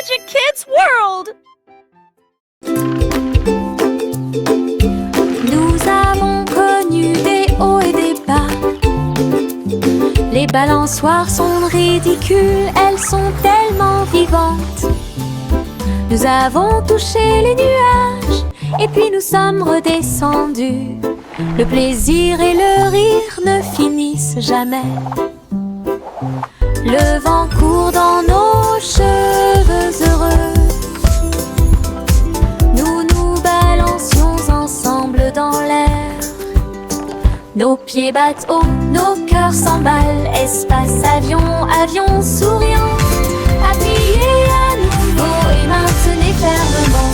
Magic Kids World! Nous avons connu des hauts et des bas. Les balançoires sont ridicules, elles sont tellement vivantes. Nous avons touché les nuages et puis nous sommes redescendus. Le plaisir et le rire ne finissent jamais. Le vent court dans nos cheveux heureux. Nous nous balancions ensemble dans l'air. Nos pieds battent haut, nos cœurs s'emballent. Espace, avion, avion souriant. Appuyez à nouveau et maintenez fermement.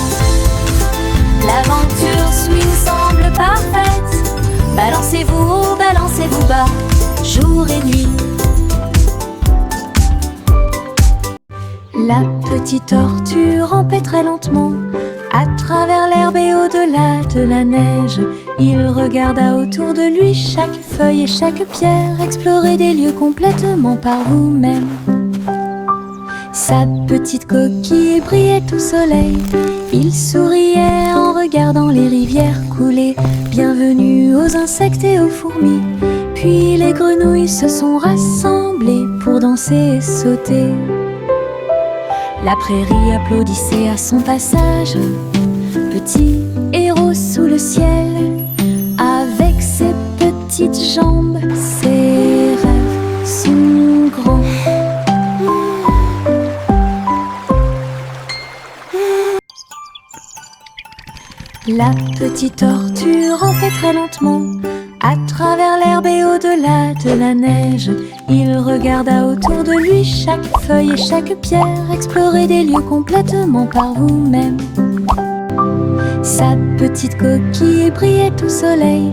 L'aventure swing semble parfaite. Balancez-vous haut, balancez-vous bas, jour et nuit. La petite tortue rampait très lentement à travers l'herbe et au-delà de la neige. Il regarda autour de lui chaque feuille et chaque pierre. Explorer des lieux complètement par vous-même. Sa petite coquille brillait au soleil. Il souriait en regardant les rivières couler. Bienvenue aux insectes et aux fourmis. Puis les grenouilles se sont rassemblées pour danser et sauter. La prairie applaudissait à son passage. Petit héros sous le ciel, avec ses petites jambes, ses rêves sont grands. La petite tortue rampait très lentement à travers l'herbe et au-delà de la neige. Il regarda autour de lui chaque feuille et chaque pierre. Explorer des lieux complètement par vous-même. Sa petite coquille brillait au soleil.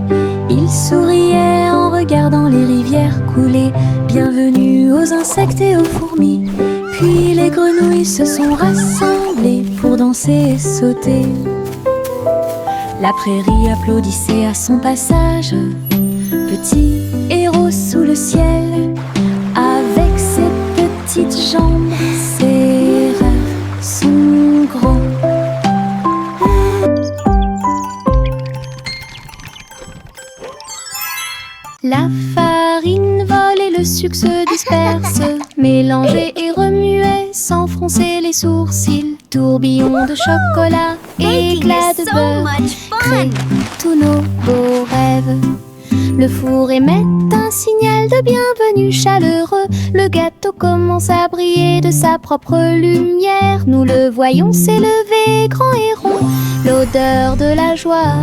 Il souriait en regardant les rivières couler. Bienvenue aux insectes et aux fourmis. Puis les grenouilles se sont rassemblées pour danser et sauter. La prairie applaudissait à son passage. Petit héros sous le ciel, avec ses petites jambes, ses rêves sont grands. La farine vole et le sucre se disperse, mélanger et remuer sans froncer les sourcils. Tourbillon de chocolat, éclat de beurre, crée tous nos beaux rêves. Le four émet un signal de bienvenue chaleureux. Le gâteau commence à briller de sa propre lumière. Nous le voyons s'élever grand et rond. L'odeur de la joie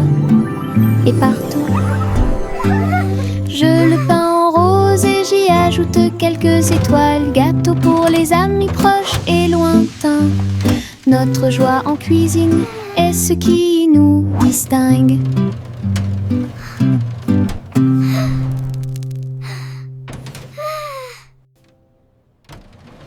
est partout. Je le peins en rose et j'y ajoute quelques étoiles. Gâteau pour les amis proches et lointains. Notre joie en cuisine est ce qui nous distingue.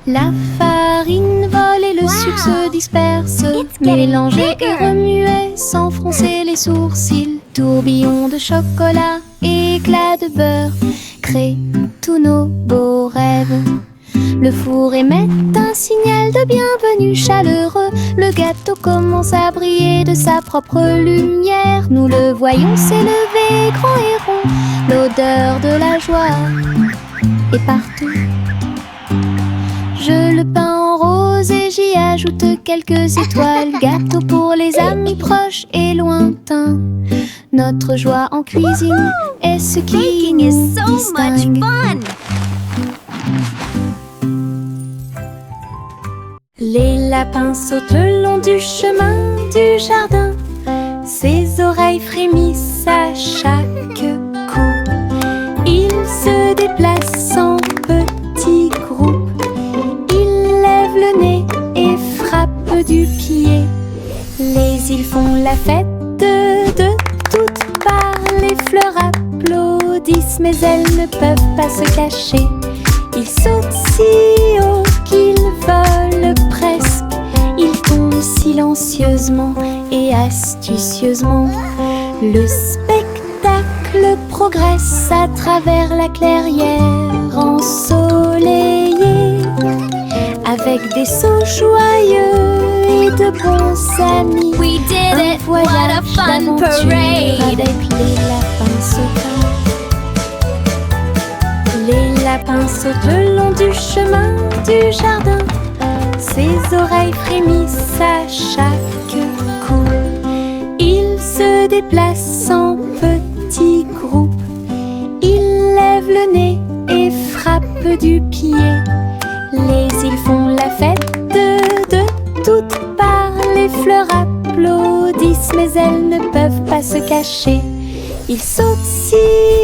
La farine vole et le sucre se disperse, mélanger et remuer sans froncer les sourcils. Tourbillon de chocolat, éclat de beurre, crée tous nos beaux rêves. Le four émet un signal de bienvenue chaleureux. Le gâteau commence à briller de sa propre lumière. Nous le voyons s'élever grand et rond. L'odeur de la joie est partout. Je le peins en rose et j'y ajoute quelques étoiles. Gâteau pour les amis proches et lointains. Notre joie en cuisine est ce qui nous distingue. Les lapins sautent le long du chemin du jardin. Ses oreilles frémissent à chaque coup. Ils se déplacent en petits groupes. Ils lèvent le nez et frappent du pied. Les îles font la fête de toutes parts. Les fleurs applaudissent mais elles ne peuvent pas se cacher. Ils sautent si haut qu'ils volent presque. Ils tombent silencieusement et astucieusement. Le spectacle progresse à travers la clairière ensoleillée. Avec avec des sauts joyeux et de bons amis. We did it! What a fun parade! Avec les lapins sautants. Les lapins sautent le long du chemin du jardin. Ses oreilles frémissent à chaque coup. Ils se déplacent en petits groupes. Ils lèvent le nez et frappent du pied. Les îles font la fête de toutes parts. Les fleurs applaudissent, mais elles ne peuvent pas se cacher. Ils sautent si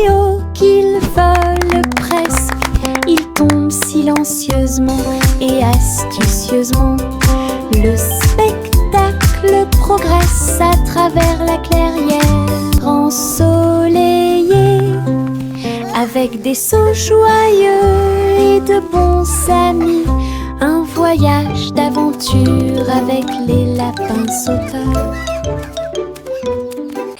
haut qu'ils volent presque. Ils tombent silencieusement et astucieusement. Le spectacle progresse à travers la clairière ensoleillée. Avec des sauts joyeux et de bons amis. Un voyage d'aventure avec les lapins sauteurs.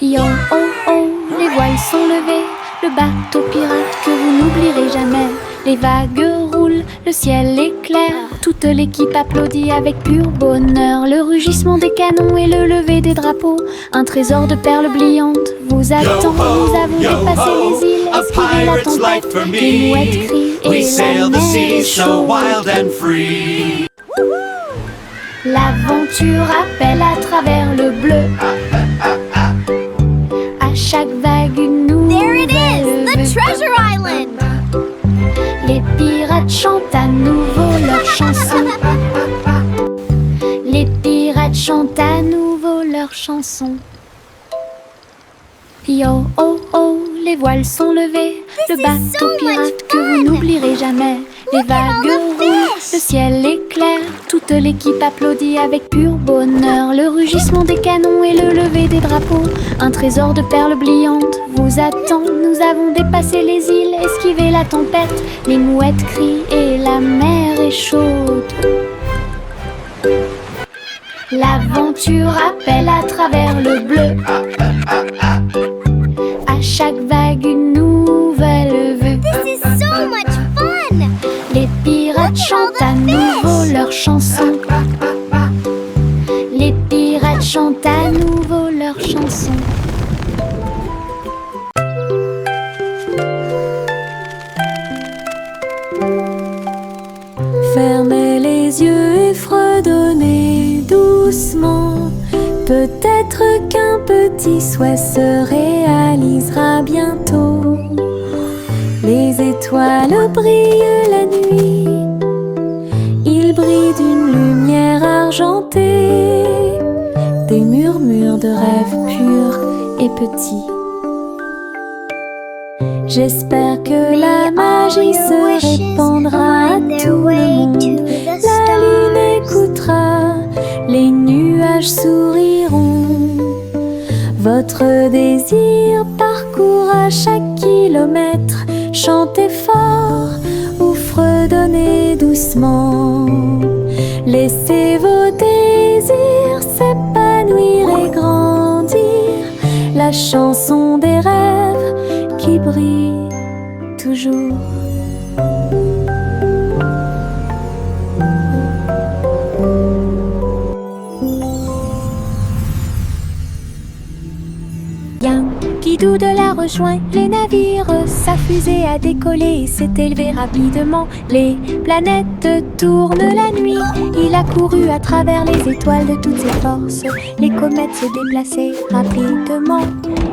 Yo oh oh, les voiles sont levées. Le bateau pirate que vous n'oublierez jamais. Les vagues roulent, le ciel est clair. Toute l'équipe applaudit avec pur bonheur. Le rugissement des canons et le lever des drapeaux. Un trésor de perles brillantes vous attend. Nous avons dépassé les îles, esquivé la tempête. Les mouettes crient et la mer est chaude. L'aventure appelle à travers le bleu. À chaque vague une nouvelle There it is! The vue. Treasure Island! Les pirates chantent à nouveau leur chanson. Les pirates chantent à nouveau leur chanson. Yo oh oh, les voiles sont levées. Le is bateau so much pirate que fun. vous n'oublierez jamais. Les Look at all vagues the roulent, fish. le ciel est clair. Toute l'équipe applaudit avec pur bonheur. Le rugissement des canons et le lever des drapeaux. Un trésor de perles brillantes vous attend. Nous avons dépassé les îles, esquivé la tempête. Les mouettes crient et la mer est chaude. L'aventure appelle à travers le bleu. À chaque vague une nouvelle vue. This is so much fun! Les pirates chantent à nouveau leur chanson. Les pirates chantent à nouveau leur chanson. Fermez les yeux et fredonnez doucement. Peut-être qu'un petit souhait se réalisera bientôt. Les étoiles brillent la nuit. Ils brillent d'une lumière argentée. Des murmures de rêves purs et petits. J'espère que la magie se répandra à tout le monde. La lune écoutera, les nuages souriront. Votre désir parcourra chaque kilomètre. Chantez fort ou fredonnez doucement. Laissez vos désirs s'épanouir et grandir. La chanson des rêves qui brille toujours. Yankee Doodle a rejoint les navires. Sa fusée a décollé et s'est élevée rapidement. Les planètes tournent la nuit. Il a couru à travers les étoiles de toutes ses forces. Les comètes se déplaçaient rapidement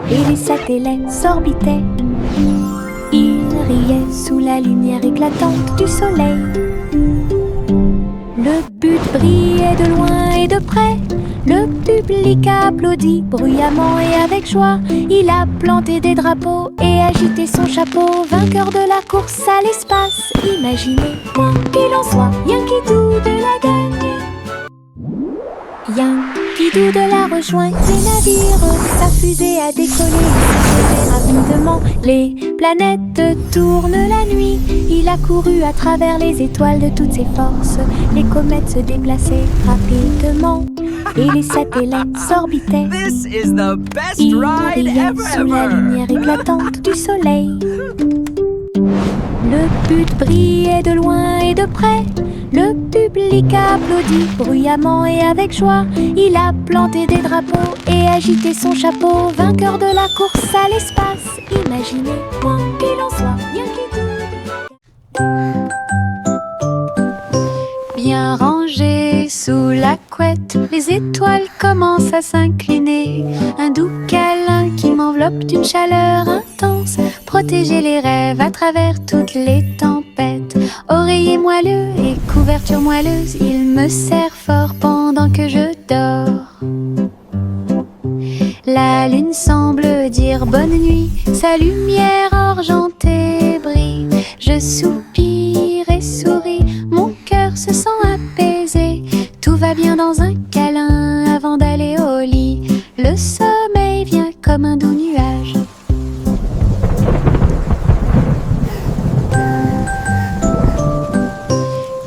et les satellites s'orbitaient. Il riait sous la lumière éclatante du soleil. Le but brillait de loin et de près. Le public a applaudi bruyamment et avec joie. Il a planté des drapeaux et agité son chapeau. Vainqueur de la course à l'espace. Imaginez, quoi qu'il en soit, Yankee Doodle a gagné. Yankee Doodle a rejoint les navires. Sa fusée a décollé et s'est rapidement. Les planètes tournent la nuit. Il a couru à travers les étoiles de toutes ses forces. Les comètes se déplaçaient rapidement et les satellites s'orbitaient. This is the best Il ride riait sous la ever! lumière éclatante du soleil. Le but brillait de loin et de près. Le public public a applaudi bruyamment et avec joie. Il a planté des drapeaux et agité son chapeau. Vainqueur de la course à l'espace, imaginez quoi qu'il en soit, bien qu'il bien rangé sous la couette, les étoiles commencent à s'incliner. Un doux câlin qui m'enveloppe d'une chaleur intense. Protéger les rêves à travers toutes les tempêtes. Oreiller moelleux et couverture moelleuse, il me serre fort pendant que je dors. La lune semble dire bonne nuit, sa lumière argentée brille. Je soupire et souris, mon cœur se sent apaisé. Tout va bien dans un câlin avant d'aller au lit. Le sommeil vient comme un doux nuage.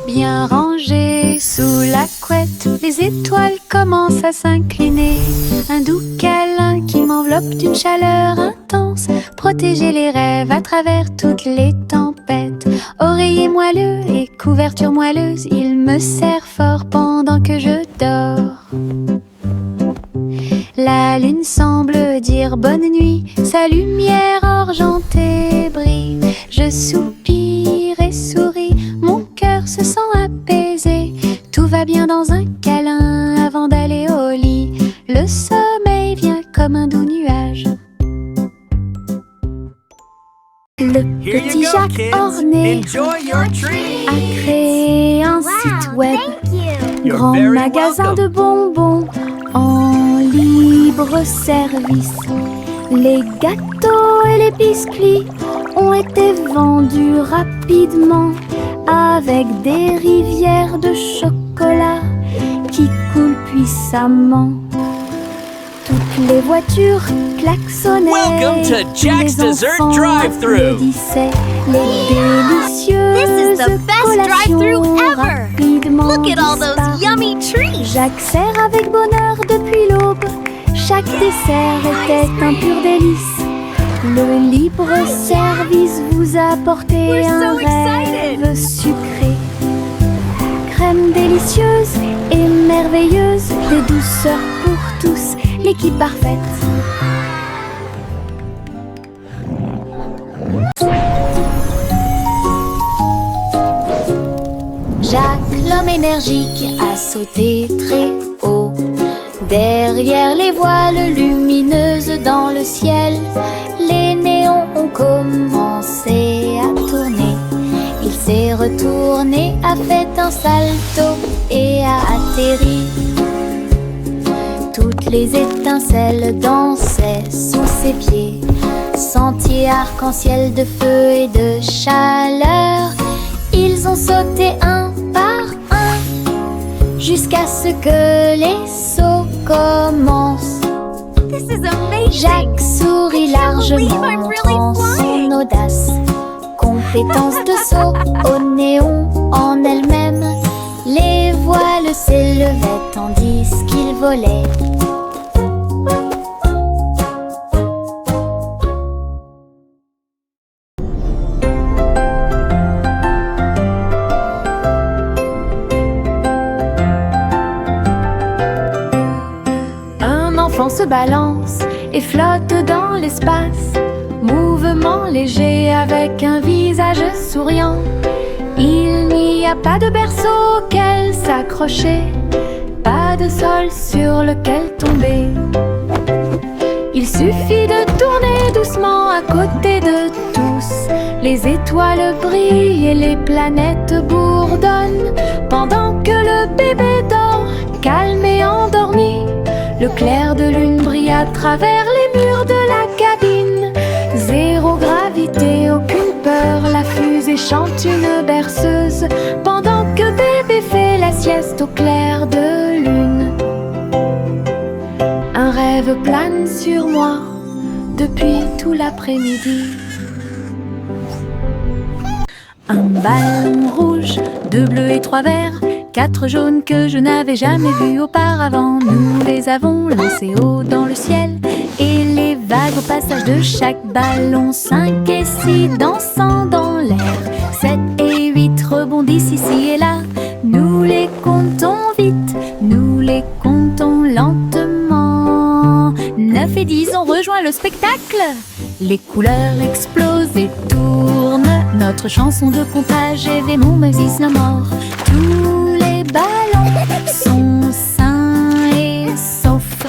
Bien rangé sous la couette, les étoiles commencent à s'incliner. Un doux câlin qui m'enveloppe d'une chaleur intense. Protéger les rêves à travers toutes les tempêtes. Oreiller moelleux et couverture moelleuse, il me serre fort pendant que je dors. La lune semble dire bonne nuit, sa lumière argentée brille. Je soupire et souris, mon cœur se sent apaisé. Tout va bien dans un câlin avant d'aller au lit. Le sommeil vient comme un doux nuage. Le petit Jacques orné a créé un site web. Thank you. Grand magasin de bonbons en libre service. Les gâteaux et les biscuits ont été vendus rapidement avec des rivières de chocolat qui coulent puissamment. Toutes les voitures klaxonnaient. Welcome to Jack's Les Dessert enfants Drive-Thru. applaudissaient. Les délicieuses This is the best collations drive-thru ever. rapidement Look at all those disparues. yummy treats. Jacques sert avec bonheur depuis l'aube. Chaque dessert était un pur délice. Le libre service vous a apporté We're un so excited. rêve sucré. Crème délicieuse et merveilleuse, des douceurs pour tous, l'équipe parfaite. Jacques, l'homme énergique, a sauté très haut. Derrière les voiles lumineuses dans le ciel, les néons ont commencé à tourner. Il s'est retourné, a fait un salto et a atterri. Toutes les étincelles dansaient sous ses pieds. Sentier arc-en-ciel de feu et de chaleur. Ils ont sauté un par un jusqu'à ce que les sauts commencent. This is amazing. Jacques sourit largement, I'm really montrant flying. son audace. Compétence de saut au néon en elle-même. Les voiles s'élevaient tandis qu'il volait. Un enfant se balance et flotte dans l'espace. Mouvement léger avec un visage souriant. Il n'y a pas de berceau auquel s'accrocher, pas de sol sur lequel tomber. Il suffit de tourner doucement à côté de tous. Les étoiles brillent et les planètes bourdonnent. Pendant que le bébé dort, calme et endormi, le clair de lune brille à travers les murs de la cabine. Zéro gravité, aucune peur, la fusée chante une berceuse pendant que bébé fait la sieste au clair de lune. Un rêve plane sur moi depuis tout l'après-midi. Un ballon rouge, 2 bleus et 3 verts, 4 jaunes que je n'avais jamais vus auparavant. Nous les avons lancés haut dans le ciel et les vagues au passage de chaque ballon. 5 et 6 dansant dans l'air, 7 et 8 rebondissent ici et là. Nous les Les couleurs explosent et tournent. Notre chanson de comptage est mon Moses no more. Tous les ballons sont sains et saufs.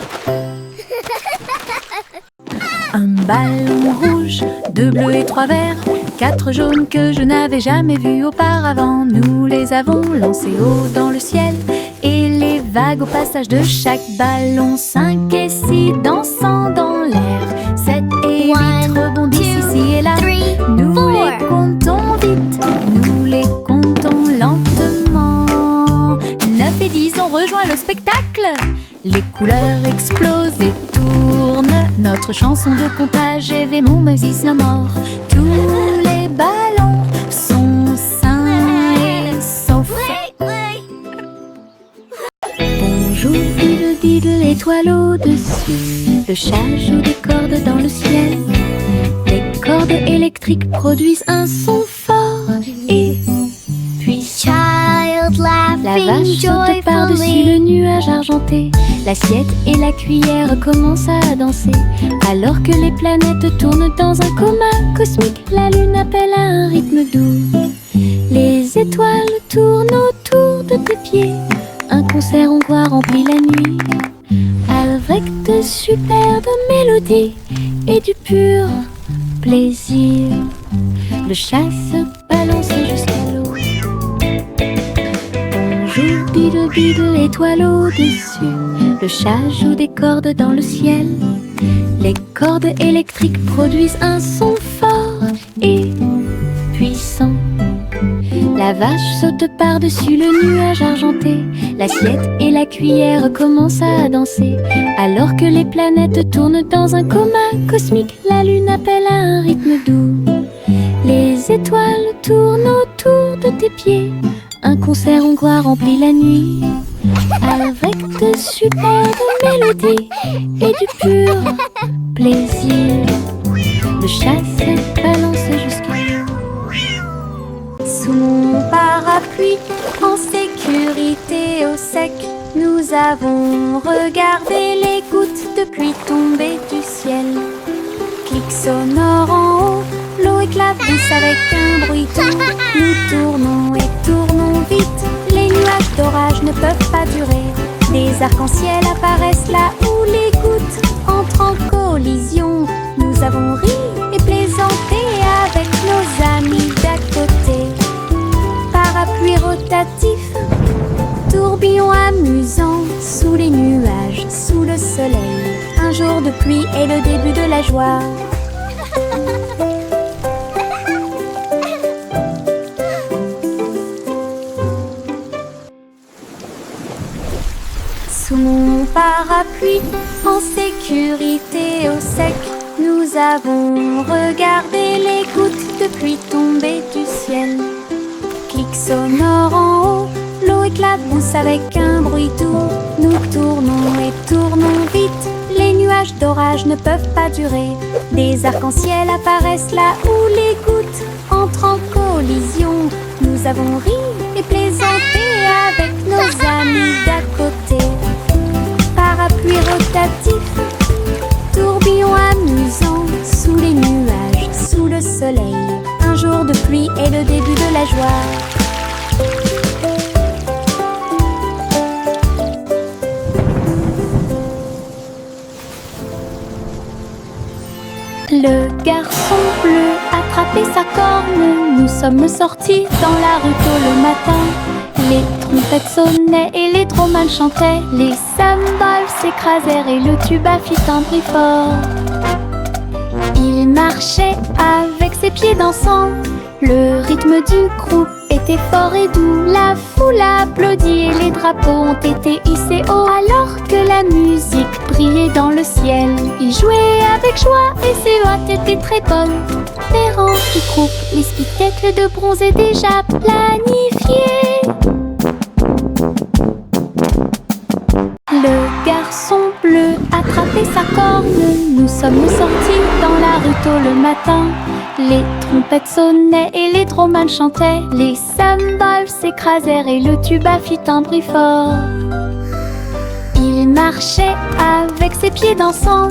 Un ballon rouge, 2 bleus et 3 verts, 4 jaunes que je n'avais jamais vus auparavant. Nous les avons lancés haut dans le ciel, et les vagues au passage de chaque ballon. 5 et 6 dansant dans l'air, 7 et 8 rebondissent ici et là. Nous les comptons vite, nous les comptons lentement. 9 et 10 ont rejoint le spectacle. Les couleurs explosent et tournent. Notre chanson de comptage est mon Moses no more. Tous les ballons sont sains et saufs. Bonjour diddle diddle, étoile au-dessus. Le chat joue des cordes dans le ciel. Les cordes électriques produisent un son fort. Et puis Child la laughing vache saute par-dessus le joyfully. nuage argenté. L'assiette et la cuillère commencent à danser. Alors que les planètes tournent dans un coma cosmique, la lune appelle à un rythme doux. Les étoiles tournent autour de tes pieds. Un concert hongrois remplit la nuit, avec de superbes mélodies et du pur plaisir. Le chat se balance jusqu'à l'eau. Bonjour diddle diddle, étoile au-dessus. Le chat joue des cordes dans le ciel. Les cordes électriques produisent un son fort et puissant. La vache saute par-dessus le nuage argenté. L'assiette et la cuillère commencent à danser. Alors que les planètes tournent dans un coma cosmique, la lune appelle à un rythme doux. Les étoiles tournent autour de tes pieds. Un concert hongrois remplit la nuit, avec de superbes mélodies et du pur plaisir. Le chat se balance jusqu'à l'eau. Sous mon parapluie, en sécurité au sec, nous avons regardé les gouttes de pluie tomber du ciel. Clic sonore en haut, l'eau éclabousse avec un bruit doux. Nous tournons et tournons vite, les nuages d'orage ne peuvent pas durer. Des arcs-en-ciel apparaissent là où les gouttes entrent en collision. Nous avons ri et plaisanté avec nos amis d'à côté. Parapluie rotatif, tourbillon amusant, sous les nuages, sous le soleil. Un jour de pluie est le début de la joie. Sous mon parapluie, en sécurité au sec, nous avons regardé les gouttes de pluie tomber du ciel. Clic sonore en haut, l'eau éclabousse avec un bruit doux. Nous tournons et tournons vite, les nuages d'orage ne peuvent pas durer. Des arcs-en-ciel apparaissent là où les gouttes entrent en collision. Nous avons ri et plaisanté avec nos amis d'à côté. Parapluie rotatif, tourbillon amusant, sous les nuages, sous le soleil. Un jour de pluie est le début de la joie. Le garçon bleu attrapait sa corne. Nous sommes sortis dans la rue tôt le matin. Les trompettes sonnaient et les dromals chantaient. Les cymbales s'écrasèrent et le tuba fit un bruit fort. Il marchait avec ses pieds dansants. Le rythme du groupe était fort et doux. La foule applaudit et les drapeaux ont été hissés haut. Alors que la musique brillait dans le ciel, il jouait avec joie et ses voix étaient très bonnes. Les rangs du groupe, les spectacles de bronze est déjà planifiés. Le garçon bleu attrapait sa corne. Nous sommes sortis dans la rue tôt le matin. Les trompettes sonnaient et les dromals chantaient. Les cymbales s'écrasèrent et le tuba fit un bruit fort. Il marchait avec ses pieds dansants.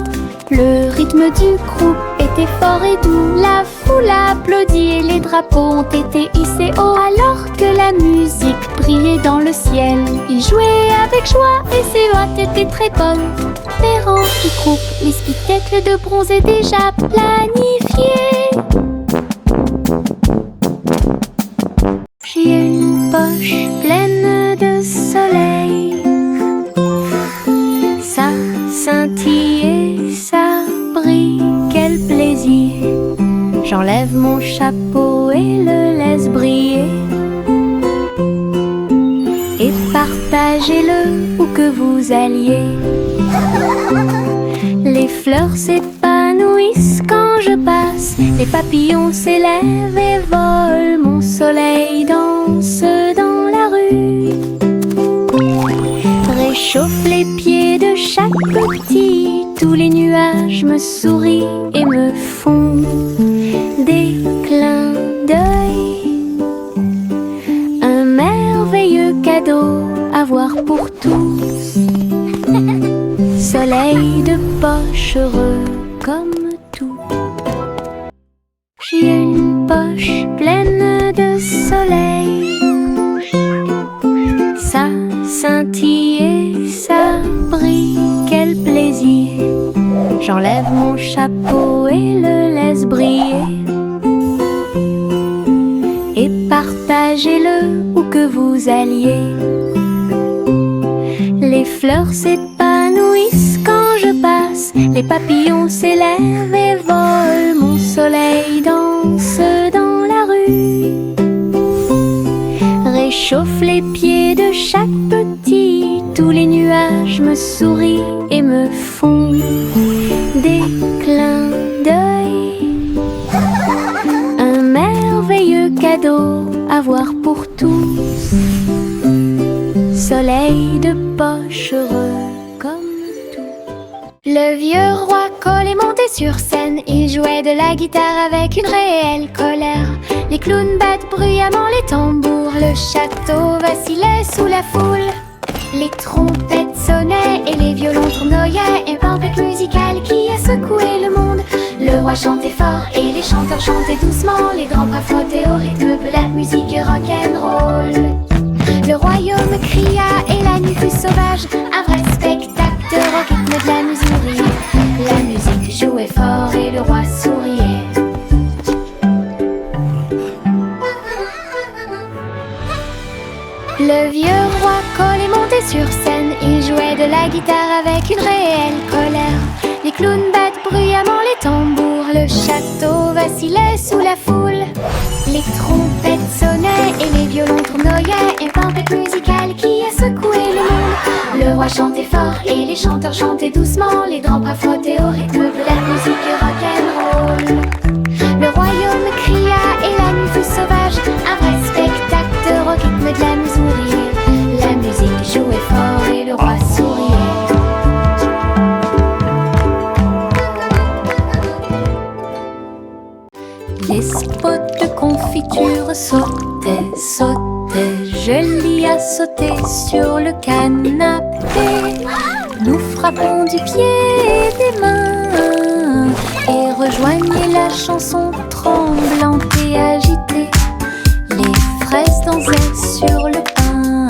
Le rythme du groupe était fort et doux. La foule a applaudi et les drapeaux ont été hissés haut. Alors que la musique brillait dans le ciel, il jouait avec joie et ses hôtes étaient très bonnes. Les rangs qui groupent, les spectacles de bronze est déjà planifié. J'ai une poche pleine de soleil, ça scintille et ça brille, quel plaisir. J'enlève mon chapeau et le laisse briller. Et partagez-le où que vous alliez. Les fleurs s'épanouissent quand je passe, les papillons s'élèvent et volent, mon soleil danse dans la rue. Réchauffe les pieds de chaque petit, tous les nuages me sourient et me font des clins d'œil. Un merveilleux cadeau à voir pour tous. Soleil de poche heureux comme tout. J'ai une poche pleine de soleil, ça scintille et ça brille, quel plaisir. J'enlève mon chapeau et le laisse briller. Et partagez-le où que vous alliez. Les fleurs s'épanouissent quand je passe, les papillons s'élèvent et volent, mon soleil danse dans la rue. Réchauffe les pieds de chaque petit, tous les nuages me sourient et me font des clins d'œil. Un merveilleux cadeau à voir pour tous. Soleil de poche heureux comme tout. Le vieux roi Cole est monté sur scène. Il jouait de la guitare avec une réelle colère. Les clowns battent bruyamment les tambours. Le château vacillait sous la foule. Les trompettes sonnaient et les violons tournoyaient. Et tempête musicale qui a secoué le monde. Le roi chantait fort et les chanteurs chantaient doucement. Les grands bras flottaient au rythme de la musique rock'n'roll. Le royaume cria et la nuit fut sauvage. Un vrai spectacle de rock rythme de la musique. La musique jouait fort et le roi souriait. Le vieux roi Cole est monté sur scène. Il jouait de la guitare avec une réelle colère. Les clowns battent bruyamment les tambours. Le château vacillait sous la foule. Les trompettes sonnaient et les violons tournoyaient. Une tempête musicale qui a secoué le monde. Le roi chantait fort et les chanteurs chantaient doucement. Les grands bras flottaient au rythme de la musique rock'n'roll. Le royaume cria et la nuit fut sauvage. Un vrai spectacle de rock rythme de la musique. La musique jouait fort et le roi souriait. Les spots de confiture sautaient, sautaient. Je l'y a sauté sur le canapé. Nous frappons du pied et des mains et rejoignez la chanson tremblante et agitée. Les fraises dansaient sur le pain,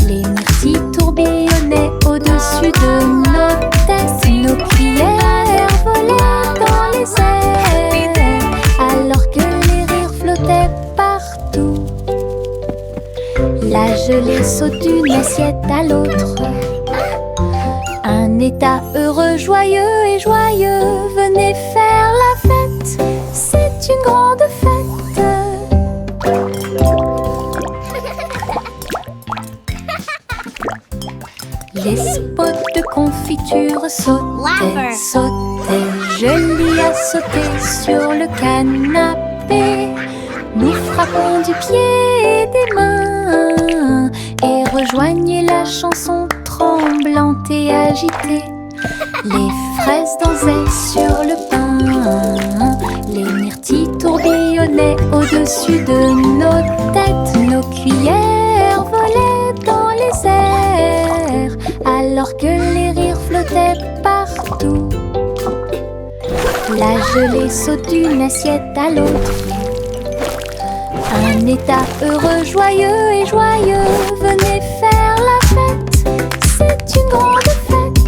les myrtilles tourbillonnaient au-dessus de nos têtes. Nos cuillères volaient dans les airs alors que les rires flottaient partout. La gelée saute d'une assiette à l'autre. Un état heureux, joyeux et joyeux. Venez faire la fête, c'est une grande fête. Les spots de confiture sautaient, sautaient. Je l'y a sauté sur le canapé. Nous frappons du pied et des mains et rejoignez la chanson tremblante et agitée. Les fraises dansaient sur le pain, les myrtilles tourbillonnaient au-dessus de nos têtes. Nos cuillères volaient dans les airs alors que les rires flottaient partout. La La gelée saute d'une assiette à l'autre. Un état heureux, joyeux et joyeux. Venez faire la fête, c'est une grande fête.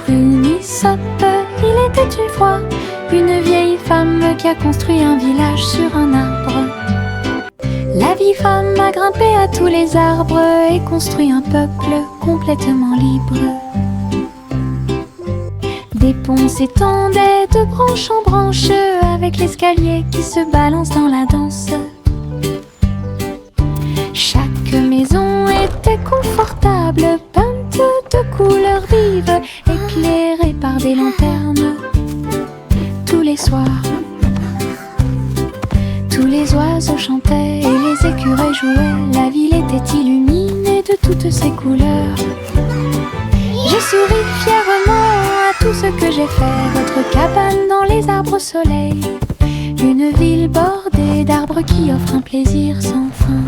Prunissop, il était une fois une vieille femme qui a construit un village sur un arbre. La vieille femme a grimpé à tous les arbres et construit un peuple complètement libre. Des ponts s'étendaient de branche en branche avec l'escalier qui se balance dans la danse. Chaque maison était confortable, peinte de couleurs vives, éclairée par des lanternes. Tous les soirs, tous les oiseaux chantaient et les écureuils jouaient. La ville était illuminée de toutes ses couleurs. J'ai souri fièrement à tout ce que j'ai fait. Votre cabane dans les arbres au soleil, une ville bordée d'arbres qui offre un plaisir sans fin.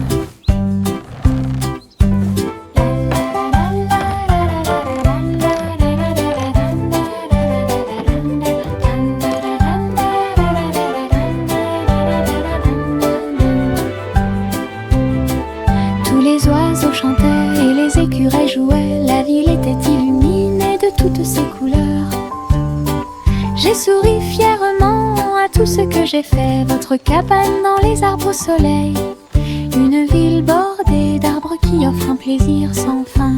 Tous les oiseaux chantaient et les écureuils jouaient. La ville était illuminée de toutes ses couleurs. J'ai souri fièrement à tout ce que j'ai fait. Votre cabane dans les arbres au soleil, une ville bordée d'arbres qui offre un plaisir sans fin.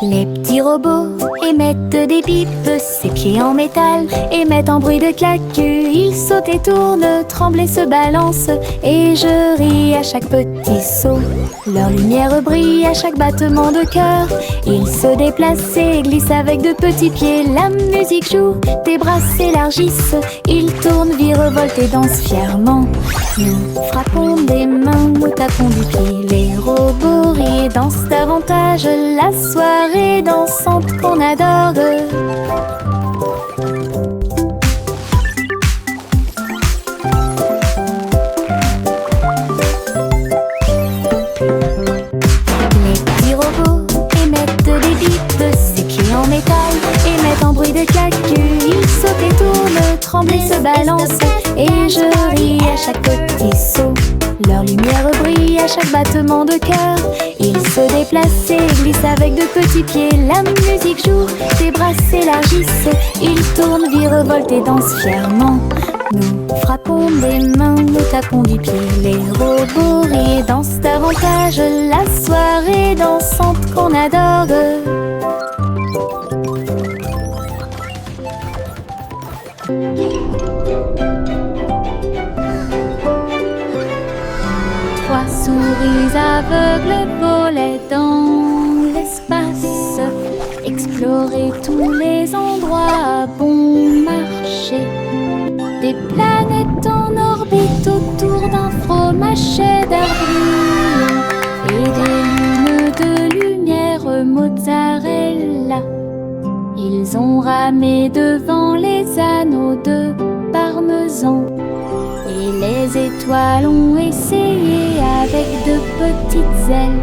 Les petits robots émettent des pipes, ses pieds en métal émettent un bruit de claque. Ils sautent et tournent, tremblent et se balancent, et je ris à chaque petit saut. Leur lumière brille à chaque battement de cœur. Ils se déplacent et glissent avec de petits pieds. La musique joue, des bras s'élargissent. Ils tournent, virevoltent et dansent fièrement. Nous frappons des mains, nous tapons du pied. Les robots rient et dansent davantage. La soirée dansante qu'on adore. Les petits robots émettent des bips, ses pieds en métal émettent un bruit de claque. Ils sautent et tournent, tremblent et se balancent, et je ris à chaque petit saut. Leur lumière brille à chaque battement de cœur. Ils se déplacent et glissent avec de petits pieds. La musique joue, des bras s'élargissent. Ils tournent, virevoltent et dansent fièrement. Nous frappons des mains, nous tapons du pied. Les robots rient et dansent davantage. La soirée dansante qu'on adore. Trois souris aveugles volaient dans l'espace, explorer tous les endroits à bon marché. Des planètes en orbite autour d'un fromage d'air brûlant et des lunes de lumière mozzarella. Ils ont ramé devant les anneaux de parmesan. Et les étoiles ont essayé avec de petites ailes.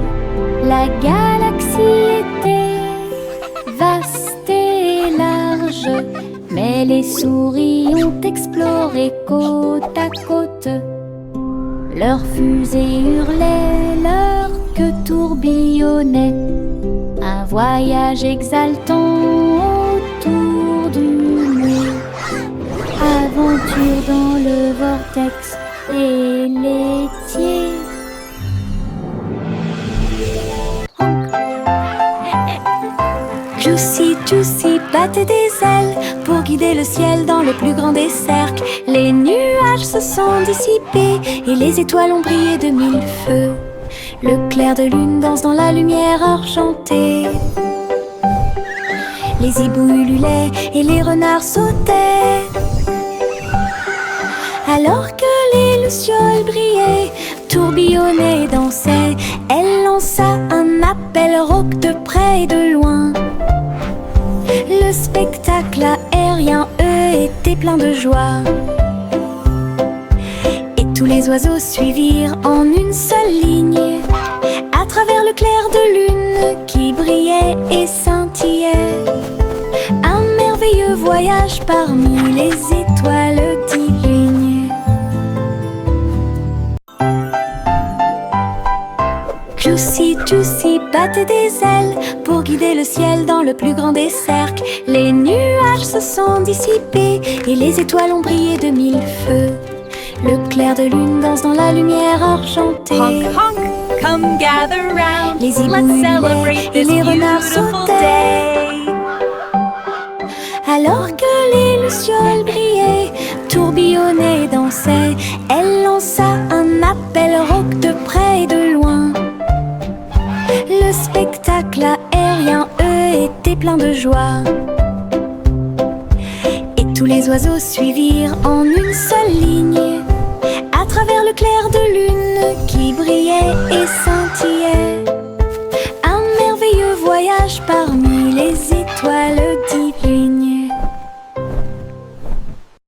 La galaxie était vaste et large, mais les souris ont exploré côte à côte. Leurs fusées hurlaient, leur queue tourbillonnait. Un voyage exaltant autour du monde. Aventure dans le vortex et laitier. Juicy, Juicy battait des ailes pour guider le ciel dans le plus grand des cercles. Les nuages se sont dissipés et les étoiles ont brillé de mille feux. Le clair de lune danse dans la lumière argentée. Les hiboux ululaient et les renards sautaient. Alors que les lucioles brillaient, tourbillonnait, dansait. Elle lança un appel rauque de près et de loin. Le spectacle aérien, eux, était plein de joie. Et tous les oiseaux suivirent en une seule ligne, à travers le clair de lune qui brillait et scintillait. Un merveilleux voyage parmi les étoiles divines. Juicy, Juicy battait des ailes pour guider le ciel dans le plus grand des cercles. Les nuages se sont dissipés et les étoiles ont brillé de mille feux. Le clair de lune danse dans la lumière argentée. Honk, honk, come gather round. Les hiboux Let's hurlaient celebrate et this les renards beautiful sautaient. day. Alors que les lucioles brillaient, tourbillonnaient, dansaient, elle lança un appel rauque de près et de loin. Le spectacle aérien, eux, était plein de joie. Et tous les oiseaux suivirent en une seule ligne, à travers le clair de lune qui brillait et scintillait.